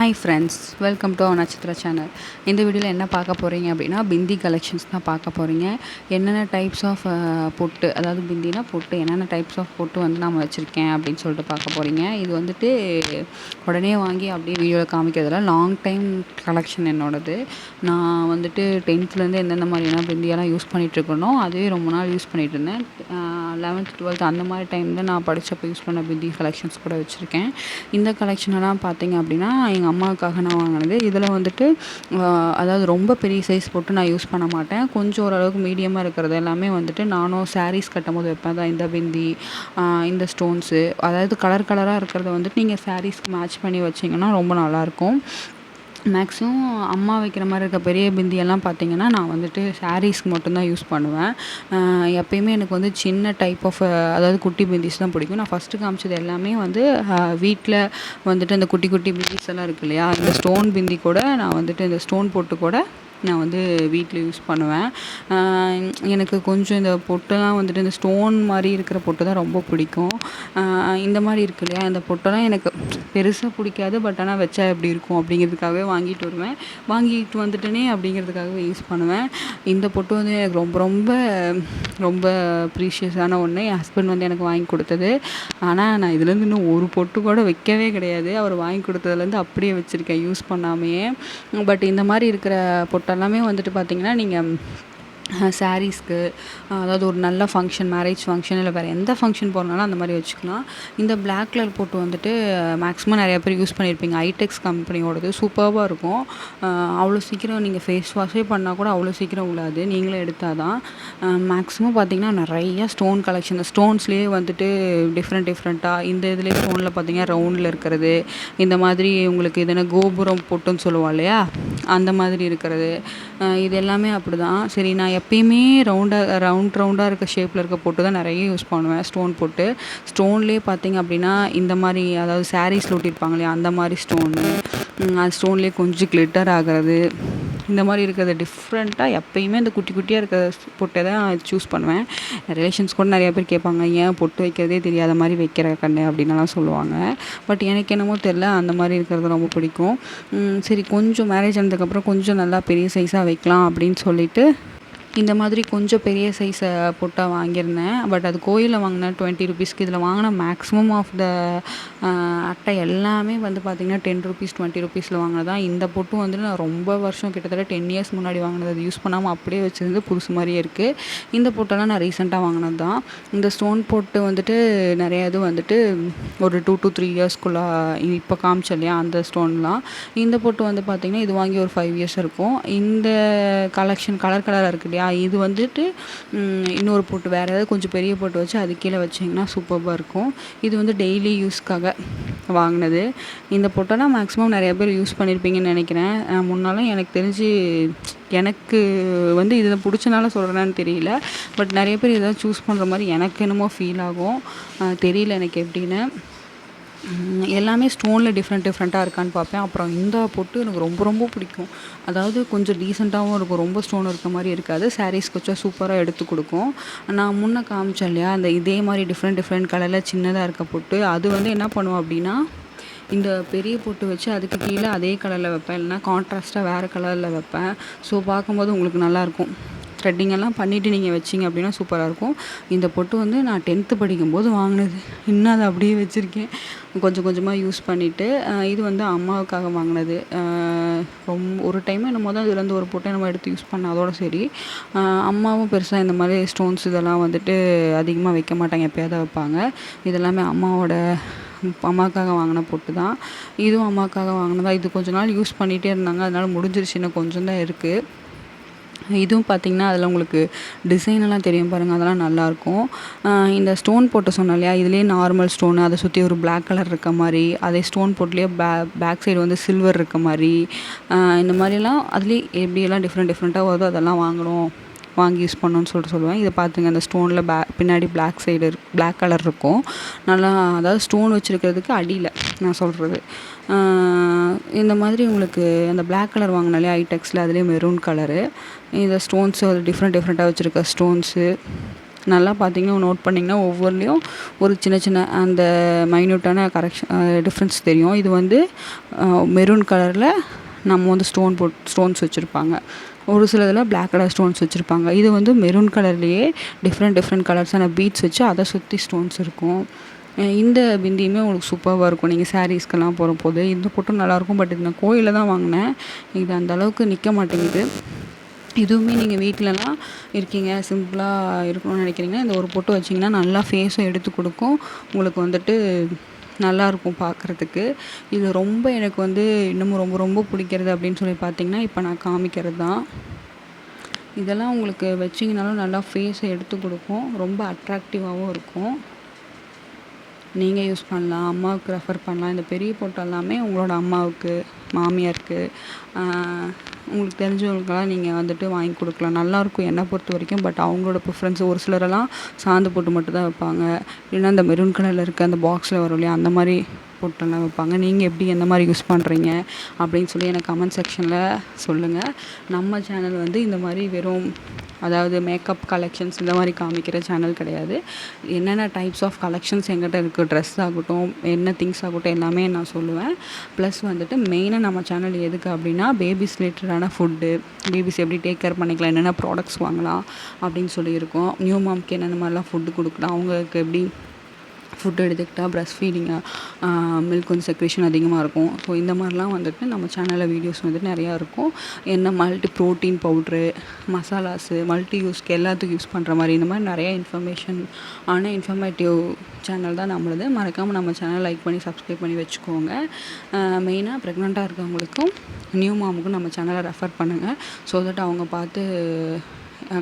Hi friends, welcome to நட்சத்திர channel. இந்த வீடியோவில் என்ன பார்க்க போகிறீங்க அப்படின்னா, பிந்தி கலெக்ஷன்ஸ் தான் பார்க்க போகிறீங்க. என்னென்ன டைப்ஸ் ஆஃப் பொட்டு, அதாவது பிந்தினா பொட்டு, என்னென்ன டைப்ஸ் ஆஃப் பொட்டு வந்து நான் வச்சுருக்கேன் அப்படின்னு சொல்லிட்டு பார்க்க போகிறீங்க. இது வந்துட்டு உடனே வாங்கி அப்படியே வீடியோவில் காமிக்கிறதுல லாங் டைம் கலெக்ஷன் என்னோடது. நான் வந்துட்டு 10th எந்தெந்த மாதிரியான பிந்தியெல்லாம் யூஸ் பண்ணிகிட்ருக்கணும், அதுவே ரொம்ப நாள் யூஸ் பண்ணிகிட்டு இருந்தேன். 11th 12th அந்த மாதிரி டைமில் நான் படித்தப்போ யூஸ் பண்ண பிந்தி கலெக்ஷன்ஸ் கூட வச்சுருக்கேன். இந்த கலெக்ஷனெல்லாம் பார்த்தீங்க அப்படின்னா எங்கள் அம்மாவுக்காக நான் வாங்கினது. இதில் வந்துட்டு அதாவது ரொம்ப பெரிய சைஸ் போட்டு நான் யூஸ் பண்ண மாட்டேன். கொஞ்சம் ஓரளவுக்கு மீடியமாக இருக்கிறது எல்லாமே வந்துட்டு நானும் சாரீஸ் கட்டும்போது வைப்பேன். தான் இந்த பிந்தி, இந்த ஸ்டோன்ஸு, அதாவது கலர் கலராக இருக்கிறத வந்துட்டு நீங்கள் சாரீஸ்க்கு மேட்ச் பண்ணி வச்சிங்கன்னா ரொம்ப நல்லாயிருக்கும். மேக்ஸிமம் அம்மா வைக்கிற மாதிரி இருக்க பெரிய பிந்தியெல்லாம் பார்த்திங்கன்னா நான் வந்துட்டு சாரீஸ்க்கு மட்டும்தான் யூஸ் பண்ணுவேன். எப்பயுமே எனக்கு வந்து சின்ன டைப் ஆஃப், அதாவது குட்டி பிந்திஸ் தான் பிடிக்கும். நான் ஃபஸ்ட்டு காமிச்சது எல்லாமே வந்து வீட்டில் வந்துட்டு இந்த குட்டி குட்டி பிந்திஸ் எல்லாம் இருக்கு இல்லையா, இந்த ஸ்டோன் பிந்தி கூட நான் வந்துட்டு இந்த ஸ்டோன் போட்டு கூட நான் வந்து வீட்டில் யூஸ் பண்ணுவேன். எனக்கு கொஞ்சம் இந்த பொட்டெல்லாம் வந்துட்டு இந்த ஸ்டோன் மாதிரி இருக்கிற பொட்டு தான் ரொம்ப பிடிக்கும். இந்த மாதிரி இருக்கு இல்லையா, இந்த பொட்டெல்லாம் எனக்கு பெருசாக பிடிக்காது. பட் ஆனால் வச்சா எப்படி இருக்கும் அப்படிங்கிறதுக்காகவே வாங்கிட்டு வருவேன். வாங்கிட்டு வந்துட்டேனே அப்படிங்கிறதுக்காகவே யூஸ் பண்ணுவேன். இந்த பொட்டு வந்து எனக்கு ரொம்ப ரொம்ப ரொம்ப ப்ரீஷியஸான ஒன்று. என் ஹஸ்பண்ட் வந்து எனக்கு வாங்கி கொடுத்தது. ஆனால் நான் இதுலேருந்து இன்னும் ஒரு பொட்டு கூட வைக்கவே கிடையாது. அவர் வாங்கி கொடுத்ததுலேருந்து அப்படியே வச்சுருக்கேன் யூஸ் பண்ணாமையே. பட் இந்த மாதிரி இருக்கிற பொட்டெல்லாமே வந்துட்டு பார்த்திங்கன்னா நீங்கள் சாரீஸ்க்கு, அதாவது ஒரு நல்ல ஃபங்க்ஷன், மேரேஜ் ஃபங்க்ஷன் இல்லை வேறு எந்த ஃபங்க்ஷன் போகிறனாலும் அந்த மாதிரி வச்சுக்கலாம். இந்த பிளாக் கலர் போட்டு வந்துட்டு மேக்ஸிமம் நிறையா பேர் யூஸ் பண்ணியிருப்பீங்க. ஐடெக்ஸ் கம்பெனியோடது சூப்பராக இருக்கும். அவ்வளோ சீக்கிரம் நீங்கள் ஃபேஸ் வாஷே பண்ணால் கூட அவ்வளோ சீக்கிரம் உள்ளாது, நீங்களே எடுத்தால் தான். மேக்ஸிமம் பார்த்திங்கன்னா நிறையா ஸ்டோன் கலெக்ஷன், ஸ்டோன்ஸ்லேயே வந்துட்டு டிஃப்ரெண்ட்டாக இந்த இதுலேயே ஸ்டோனில் பார்த்திங்கன்னா ரவுண்டில் இருக்கிறது, இந்த மாதிரி உங்களுக்கு இது என்ன கோபுரம் பொட்டுன்னு சொல்லுவோம் இல்லையா, அந்த மாதிரி இருக்கிறது, இது எல்லாமே அப்படி தான். சரி, நான் எப்பயுமே ரவுண்டாக இருக்க ஷேப்பில் இருக்க பொட்டு தான் நிறைய யூஸ் பண்ணுவேன். ஸ்டோன் பொட்டு, ஸ்டோன்லேயே பார்த்திங்க அப்படின்னா இந்த மாதிரி, அதாவது சாரீஸில் ஒட்டியிருப்பாங்க இல்லையா, அந்த மாதிரி ஸ்டோனு, அது ஸ்டோன்லேயே கொஞ்சம் கிளிட்டர் ஆகிறது, இந்த மாதிரி இருக்கிறது டிஃப்ரெண்ட்டாக எப்பயுமே இந்த குட்டி குட்டியாக இருக்கிற பொட்டை தான் சூஸ் பண்ணுவேன். ரிலேஷன்ஸ் கூட நிறையா பேர் கேட்பாங்க, ஏன் பொட்டு வைக்கிறதே தெரியாத மாதிரி வைக்கிற கண்ணு அப்படின்லாம் சொல்லுவாங்க. பட் எனக்கு என்னமோ தெரில, அந்த மாதிரி இருக்கிறது ரொம்ப பிடிக்கும். சரி, கொஞ்சம் மேரேஜ் ஆனதுக்கப்புறம் கொஞ்சம் நல்லா பெரிய சைஸாக வைக்கலாம் அப்படின்னு சொல்லிட்டு இந்த மாதிரி கொஞ்சம் பெரிய சைஸை பொட்டாக வாங்கியிருந்தேன். பட் அது கோயிலில் வாங்கினேன் 20 ருபீஸ்க்கு. இதில் வாங்கின மேக்ஸிமம் ஆஃப் த அட்டை எல்லாமே வந்து பார்த்திங்கன்னா 10 ருபீஸ் 20 ருபீஸில் வாங்கினதான். இந்த பொட்டும் வந்துட்டு நான் ரொம்ப வருஷம், கிட்டத்தட்ட 10 இயர்ஸ் முன்னாடி வாங்கினது. அது யூஸ் பண்ணாமல் அப்படியே வச்சுருந்து புதுசு மாதிரியே இருக்குது. இந்த பொட்டெல்லாம் நான் ரீசெண்டாக வாங்கினது தான். இந்த ஸ்டோன் பொட்டு வந்துட்டு நிறையா இது வந்துட்டு ஒரு 2 to 3 இயர்ஸ்க்குள்ளே இப்போ காமிச்ச இல்லையா அந்த ஸ்டோன்லாம். இந்த பொட்டு வந்து பார்த்திங்கன்னா இது வாங்கி ஒரு 5 இயர்ஸ் இருக்கும். இந்த கலெக்ஷன் கலராக இருக்கு இல்லையா, இது வந்துட்டு இன்னொரு பொட்டு வேறு ஏதாவது கொஞ்சம் பெரிய பொட்டு வச்சு அது கீழே வச்சிங்கன்னா சூப்பராக இருக்கும். இது வந்து டெய்லி யூஸ்க்காக வாங்கினது. இந்த பொட்டெல்லாம் மேக்ஸிமம் நிறைய பேர் யூஸ் பண்ணியிருப்பீங்கன்னு நினைக்கிறேன். முன்னாலும் எனக்கு தெரிஞ்சு, எனக்கு வந்து இதில் பிடிச்சனால சொல்கிறேன்னு தெரியல. பட் நிறைய பேர் இதை சூஸ் பண்ணுற மாதிரி எனக்கு என்னமோ ஃபீல் ஆகும். தெரியல எனக்கு எப்படின்னு. எல்லாமே ஸ்டோனில் டிஃப்ரெண்ட்டாக இருக்கான்னு பார்ப்பேன். அப்புறம் இந்த பொட்டு எனக்கு ரொம்ப ரொம்ப பிடிக்கும். அதாவது கொஞ்சம் டீசெண்டாகவும் இருக்கும், ரொம்ப ஸ்டோன் இருக்க மாதிரி இருக்காது. சாரீஸ்க்கு வச்சா சூப்பராக எடுத்து கொடுக்கும். நான் முன்னே காமிச்சேன் இல்லையா, அந்த இதே மாதிரி டிஃப்ரெண்ட் கலரில் சின்னதாக இருக்க பொட்டு, அது வந்து என்ன பண்ணுவோம் அப்படின்னா, இந்த பெரிய பொட்டு வச்சு அதுக்கு கீழே அதே கலரில் வைப்பேன், இல்லைனா கான்ட்ராஸ்ட்டாக வேறு கலரில் வைப்பேன். ஸோ பார்க்கும்போது உங்களுக்கு நல்லாயிருக்கும். த்ரெட்டிங் எல்லாம் பண்ணிவிட்டு நீங்கள் வச்சிங்க அப்படின்னா சூப்பராக இருக்கும். இந்த பொட்டு வந்து நான் 10th படிக்கும்போது வாங்கினது. இன்னும் அதை அப்படியே வச்சுருக்கேன், கொஞ்சம் கொஞ்சமாக யூஸ் பண்ணிவிட்டு. இது வந்து அம்மாவுக்காக வாங்கினது. ஒரு டைம் என்னமோ தான் இதுலேருந்து ஒரு பொட்டை நம்ம எடுத்து யூஸ் பண்ண, அதோட சரி. அம்மாவும் பெருசாக இந்த மாதிரி ஸ்டோன்ஸ் இதெல்லாம் வந்துட்டு அதிகமாக வைக்க மாட்டாங்க, எப்போயாவது வைப்பாங்க. இதெல்லாமே அம்மாவுக்காக வாங்கின பொட்டு தான். இதுவும் அம்மாவுக்காக வாங்கினதா. இது கொஞ்ச நாள் யூஸ் பண்ணிகிட்டே இருந்தாங்க, அதனால் முடிஞ்சிருச்சு, இன்னும் கொஞ்சம் தான் இருக்குது. இதுவும் பார்த்திங்கன்னா அதில் உங்களுக்கு டிசைனெல்லாம் தெரியும் பாருங்கள், அதெல்லாம் நல்லாயிருக்கும். இந்த ஸ்டோன் போட்டு சொன்னேன் இல்லையா, இதுலேயே நார்மல் ஸ்டோனு, அதை சுற்றி ஒரு பிளாக் கலர் இருக்க மாதிரி, அதே ஸ்டோன் போட்லேயே பேக் சைடு வந்து சில்வர் இருக்க மாதிரி, இந்த மாதிரிலாம் அதுலேயே எப்படியெல்லாம் டிஃப்ரெண்ட்டாக வருதோ அதெல்லாம் வாங்கி யூஸ் பண்ணணுன்னு சொல்லுவேன். இதை பார்த்துங்க, அந்த ஸ்டோனில் பின்னாடி பிளாக் கலர் இருக்கும். நல்லா, அதாவது ஸ்டோன் வச்சுருக்கிறதுக்கு அடியில் நான் சொல்கிறது. இந்த மாதிரி உங்களுக்கு அந்த பிளாக் கலர் வாங்கினாலே ஐடெக்ஸில், அதுலேயே மெரூன் கலரு, இந்த ஸ்டோன்ஸு அது டிஃப்ரெண்ட்டாக வச்சுருக்க ஸ்டோன்ஸு, நல்லா பார்த்தீங்கன்னா நோட் பண்ணிங்கன்னா ஒவ்வொன்றிலையும் ஒரு சின்ன சின்ன அந்த மைன்யூட்டான டிஃப்ரென்ஸ் தெரியும். இது வந்து மெரூன் கலரில் நம்ம வந்து ஸ்டோன்ஸ் வச்சுருப்பாங்க. ஒரு சில இதில் பிளாக் கலர் ஸ்டோன்ஸ் வச்சுருப்பாங்க. இது வந்து மெரூன் கலர்லேயே டிஃப்ரெண்ட் கலர்ஸான பீட்ஸ் வச்சு அதை சுற்றி ஸ்டோன்ஸ் இருக்கும். இந்த பிந்தியுமே உங்களுக்கு சூப்பராக இருக்கும். நீங்கள் சாரீஸ்க்கெல்லாம் போடும்போது இந்த பொட்டும் நல்லாயிருக்கும். பட் இது நான் கோயிலில் தான் வாங்கினேன். இது அந்த அளவுக்கு நிற்க மாட்டேங்குது. இதுவுமே நீங்கள் வீட்டிலலாம் இருக்கீங்க, சிம்பிளாக இருக்கணும்னு நினைக்கிறீங்கன்னா இந்த ஒரு பொட்டு வச்சிங்கன்னா நல்லா ஃபேஸும் எடுத்து கொடுக்கும். உங்களுக்கு வந்துட்டு நல்லாயிருக்கும் பார்க்குறதுக்கு. இது ரொம்ப எனக்கு வந்து இன்னமும் ரொம்ப ரொம்ப பிடிக்கிறது அப்படின்னு சொல்லி பார்த்தீங்கன்னா, இப்போ நான் காமிக்கிறது தான். இதெல்லாம் உங்களுக்கு வச்சிங்கனாலும் நல்லா ஃபேஸை எடுத்து கொடுக்கும். ரொம்ப அட்ராக்டிவாகவும் இருக்கும். நீங்கள் யூஸ் பண்ணலாம். அம்மாவுக்கு ரெஃபர் பண்ணலாம். இந்த பெரிய பொட்டு எல்லாமே உங்களோட அம்மாவுக்கு, மாமியாருக்கு, உங்களுக்கு தெரிஞ்சவங்களுக்கெல்லாம் நீங்கள் வந்துட்டு வாங்கி கொடுக்கலாம். நல்லாயிருக்கும் என்னை பொறுத்த வரைக்கும். பட் அவங்களோட ப்ரிஃபரன்ஸ் ஒரு சிலரெல்லாம் சாந்து பொட்டு மட்டும் தான் வைப்பாங்க. இல்லைன்னா அந்த மெரூன் கலரில் இருக்க அந்த பாக்ஸில் வரும் இல்லையா, அந்த மாதிரி பொட்டெல்லாம் வைப்பாங்க. நீங்கள் எப்படி எந்த மாதிரி யூஸ் பண்ணுறீங்க அப்படின்னு சொல்லி எனக்கு கமெண்ட் செக்ஷனில் சொல்லுங்கள். நம்ம சேனல் வந்து இந்த மாதிரி வெறும் அதாவது மேக்கப் கலெக்ஷன்ஸ் இந்த மாதிரி காமிக்கிற சேனல் கிடையாது. என்னென்ன டைப்ஸ் ஆஃப் கலெக்ஷன்ஸ் எங்கிட்ட இருக்குது, ட்ரெஸ் ஆகட்டும், என்ன திங்ஸ் ஆகட்டும் எல்லாமே நான் சொல்லுவேன். ப்ளஸ் வந்துட்டு மெயினாக நம்ம சேனல் எதுக்கு அப்படின்னா பேபிஸ் ரிலேட்டடான ஃபுட்டு, பேபிஸ் எப்படி டேக் கேர் பண்ணிக்கலாம், என்னென்ன ப்ராடக்ட்ஸ் வாங்கலாம் அப்படின்னு சொல்லியிருக்கோம். நியூ மாம்க்கு என்னென்ன மாதிரிலாம் ஃபுட்டு கொடுக்கலாம், அவங்களுக்கு எப்படி ஃபுட்டு எடுத்துக்கிட்டால் ப்ரெஸ்ட் ஃபீடிங்கு மில்க் வந்து செக்ரேஷன் அதிகமாக இருக்கும். ஸோ இந்த மாதிரிலாம் வந்துட்டு நம்ம சேனலில் வீடியோஸ் வந்துட்டு நிறையா இருக்கும். என்ன மல்டி ப்ரோட்டீன் பவுட்ரு, மசாலாஸு, மல்டி யூஸ்க்கு எல்லாத்துக்கும் யூஸ் பண்ணுற மாதிரி இந்த மாதிரி நிறையா இன்ஃபர்மேட்டிவ் சேனல் தான் நம்மளது. மறக்காமல் நம்ம சேனல் லைக் பண்ணி சப்ஸ்கிரைப் பண்ணி வச்சுக்கோங்க. மெயினாக ப்ரெக்னெண்ட்டாக இருக்கவங்களுக்கும் நியூ மாமுக்கும் நம்ம சேனலை ரெஃபர் பண்ணுங்கள். ஸோ தட் அவங்க பார்த்து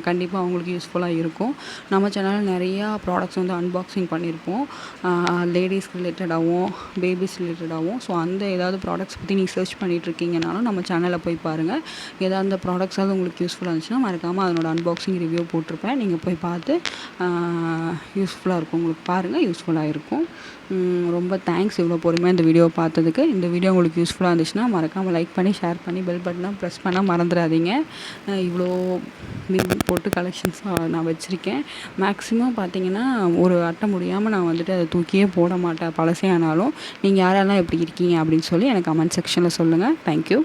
கண்டிப்பாக அவங்களுக்கு யூஸ்ஃபுல்லாக இருக்கும். நம்ம சேனலில் நிறையா ப்ராடக்ட்ஸ் வந்து அன்பாக்சிங் பண்ணியிருப்போம். லேடீஸ்க்கு ரிலேட்டடாகவும் பேபிஸ் ரிலேட்டடாகவும். ஸோ அந்த ஏதாவது ப்ராடக்ட்ஸ் பற்றி நீங்கள் சர்ச் பண்ணிகிட்ருக்கீங்கனாலும் நம்ம சேனலில் போய் பாருங்கள். ஏதாவது அந்த ப்ராடக்ட்ஸாவது உங்களுக்கு யூஸ்ஃபுல்லாக இருந்துச்சுன்னா மறக்காமல் அதனோட அன்பாக்சிங் ரிவ்யூ போட்டிருப்பேன். நீங்கள் போய் பார்த்து யூஸ்ஃபுல்லாக இருக்கும், உங்களுக்கு பாருங்கள், யூஸ்ஃபுல்லாக இருக்கும். ரொம்ப தேங்க்ஸ் இவ்வளோ பொறுமையாக இந்த வீடியோவை பார்த்ததுக்கு. இந்த வீடியோ உங்களுக்கு யூஸ்ஃபுல்லாக இருந்துச்சுன்னா மறக்காமல் லைக் பண்ணி ஷேர் பண்ணி பெல் பட்டனை ப்ரெஸ் பண்ண மறந்துடாதீங்க. இவ்வளோ போட்டு கலெக்ஷன்ஸ் நான் வச்சுருக்கேன். மேக்ஸிமம் பார்த்தீங்கன்னா ஒரு அட்டை முடியாமல் நான் வந்துட்டு அதை தூக்கியே போட மாட்டேன். பழசே ஆனாலும் நீங்கள் யாரெல்லாம் எப்படி இருக்கீங்க அப்படின்னு சொல்லி எனக்கு கமெண்ட் செக்ஷனில் சொல்லுங்கள். தேங்க்யூ.